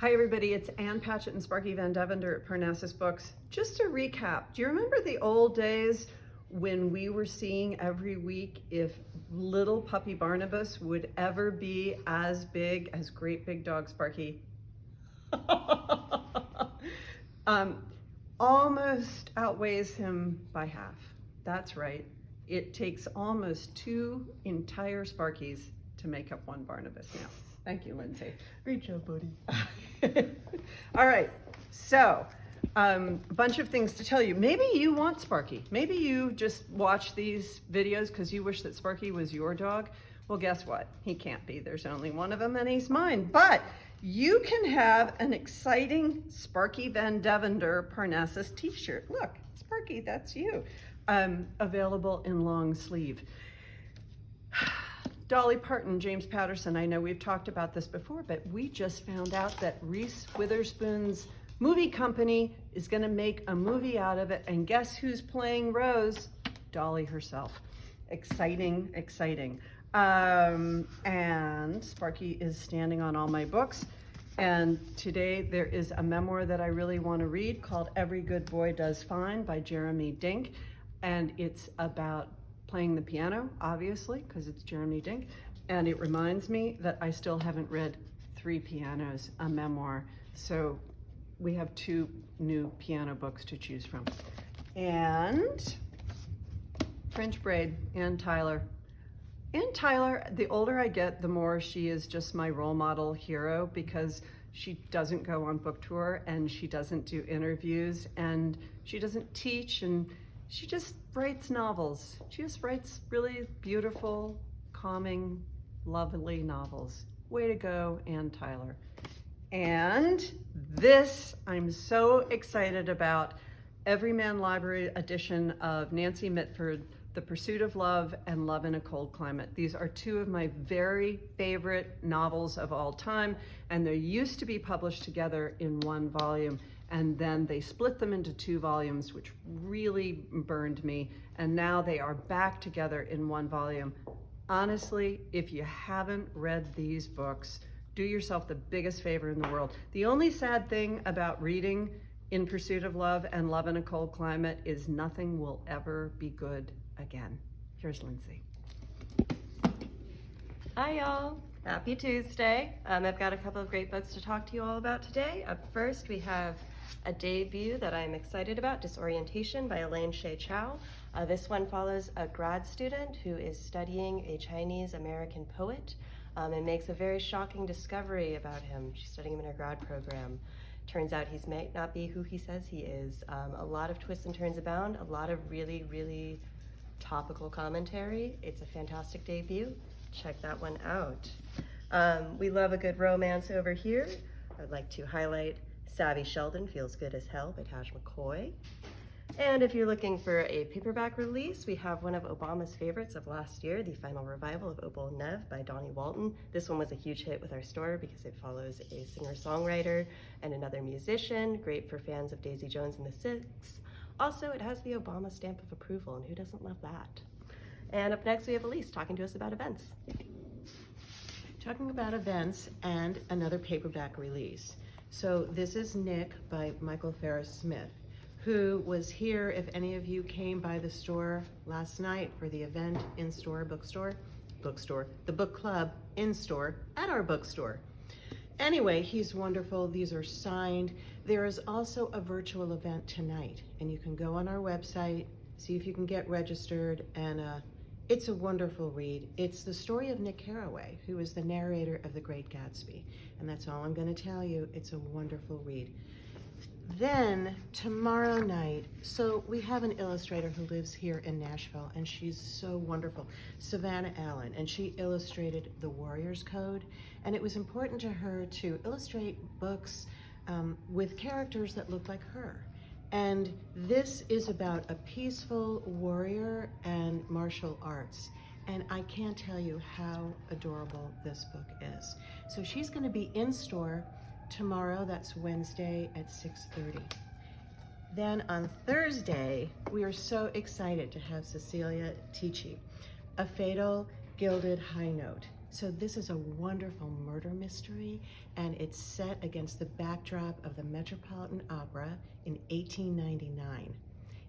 Hi everybody, it's Ann Patchett and Sparky Van Devender at Parnassus Books. Just to recap, do you remember the old days when we were seeing every week if little puppy Barnabas would ever be as big as great big dog Sparky? Almost outweighs him by half. That's right. It takes almost 2 entire Sparkies to make up one Barnabas now. Thank you, Lindsay. Great job, buddy. All right, so a bunch of things to tell you. Maybe you want Sparky. Maybe you just watch these videos because you wish that Sparky was your dog. Well, guess what? He can't be. There's only one of him and he's mine. But you can have an exciting Sparky Van Devender Parnassus t-shirt. Look, Sparky, that's you. Available in long sleeve. Dolly Parton, James Patterson, I know we've talked about this before, but we just found out that Reese Witherspoon's movie company is gonna make a movie out of it, and guess who's playing Rose? Dolly herself. Exciting, exciting. And Sparky is standing on all my books, and today there is a memoir that I really wanna read called Every Good Boy Does Fine by Jeremy Dink, and it's about playing the piano, obviously, because it's Jeremy Dink, and it reminds me that I still haven't read Three Pianos, a memoir, so we have 2 new piano books to choose from. And French Braid, Ann Tyler. Ann Tyler, the older I get, the more she is just my role model hero, because she doesn't go on book tour, and she doesn't do interviews, and she doesn't teach, and she just writes novels. She just writes really beautiful, calming, lovely novels. Way to go, Ann Tyler. And this, I'm so excited about, Everyman Library edition of Nancy Mitford, The Pursuit of Love and Love in a Cold Climate. These are 2 of my very favorite novels of all time, and they used to be published together in 1 volume. And then they split them into 2 volumes, which really burned me. And now they are back together in 1 volume. Honestly, if you haven't read these books, do yourself the biggest favor in the world. The only sad thing about reading In Pursuit of Love and Love in a Cold Climate is nothing will ever be good again. Here's Lindsay. Hi, y'all. Happy Tuesday. I've got a couple of great books to talk to you all about today. Up first, we have a debut that I'm excited about, Disorientation by Elaine Shea Chow. This one follows a grad student who is studying a Chinese-American poet and makes a very shocking discovery about him. She's studying him in her grad program. Turns out he might not be who he says he is. A lot of twists and turns abound, a lot of really, really topical commentary. It's a fantastic debut. Check that one out. We love a good romance over here. I'd like to highlight Savvy Sheldon, Feels Good as Hell by Taj McCoy. And if you're looking for a paperback release, we have one of Obama's favorites of last year, The Final Revival of Opal Nev by Donnie Walton. This one was a huge hit with our store because it follows a singer-songwriter and another musician, great for fans of Daisy Jones and the Six. Also, it has the Obama stamp of approval, and who doesn't love that? And up next, we have Elise talking to us about events. Talking about events and another paperback release. So this is Nick by Michael Ferris Smith, who was here, if any of you came by the store last night for the event in-store, bookstore, the book club in-store at our bookstore. Anyway, he's wonderful. These are signed. There is also a virtual event tonight, and you can go on our website, see if you can get registered, and it's a wonderful read. It's the story of Nick Carraway, who is the narrator of The Great Gatsby. And that's all I'm gonna tell you. It's a wonderful read. Then tomorrow night, so we have an illustrator who lives here in Nashville, and she's so wonderful, Savannah Allen, and she illustrated The Warrior's Code. And it was important to her to illustrate books with characters that look like her. And this is about a peaceful warrior and martial arts. And I can't tell you how adorable this book is. So she's gonna be in store tomorrow, that's Wednesday at 6:30. Then on Thursday, we are so excited to have Cecilia Ticci, A Fatal Gilded High Note. So this is a wonderful murder mystery, and it's set against the backdrop of the Metropolitan Opera in 1899.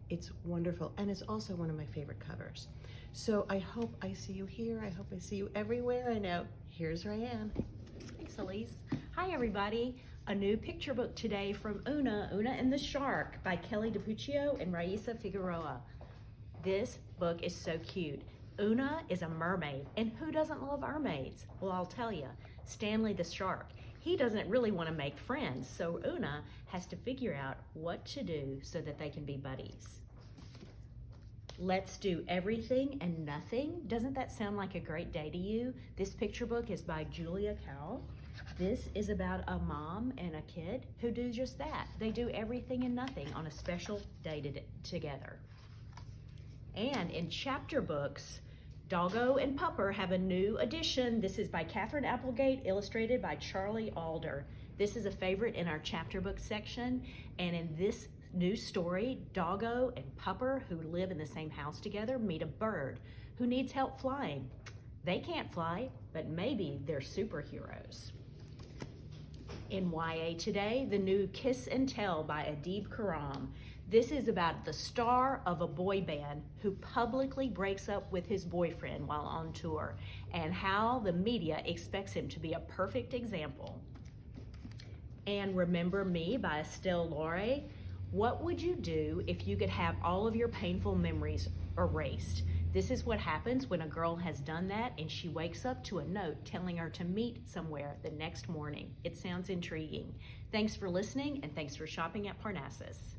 It's wonderful, and it's also one of my favorite covers. So I hope I see you here. I hope I see you everywhere. I know. Here's Rayanne. Thanks, Elise. Hi, everybody. A new picture book today from Una and the Shark by Kelly DiPuccio and Raisa Figueroa. This book is so cute. Una is a mermaid, and who doesn't love mermaids? Well, I'll tell you, Stanley the Shark. He doesn't really want to make friends, so Una has to figure out what to do so that they can be buddies. Let's do everything and nothing. Doesn't that sound like a great day to you? This picture book is by Julia Cowell. This is about a mom and a kid who do just that. They do everything and nothing on a special day together. And in chapter books, Doggo and Pupper have a new edition. This is by Catherine Applegate, illustrated by Charlie Alder. This is a favorite in our chapter book section. And in this new story, Doggo and Pupper, who live in the same house together, meet a bird who needs help flying. They can't fly, but maybe they're superheroes. In YA today, the new Kiss and Tell by Adib Khorram. This is about the star of a boy band who publicly breaks up with his boyfriend while on tour, and how the media expects him to be a perfect example. And Remember Me by Estelle Laurie. What would you do if you could have all of your painful memories erased? This is what happens when a girl has done that and she wakes up to a note telling her to meet somewhere the next morning. It sounds intriguing. Thanks for listening, and thanks for shopping at Parnassus.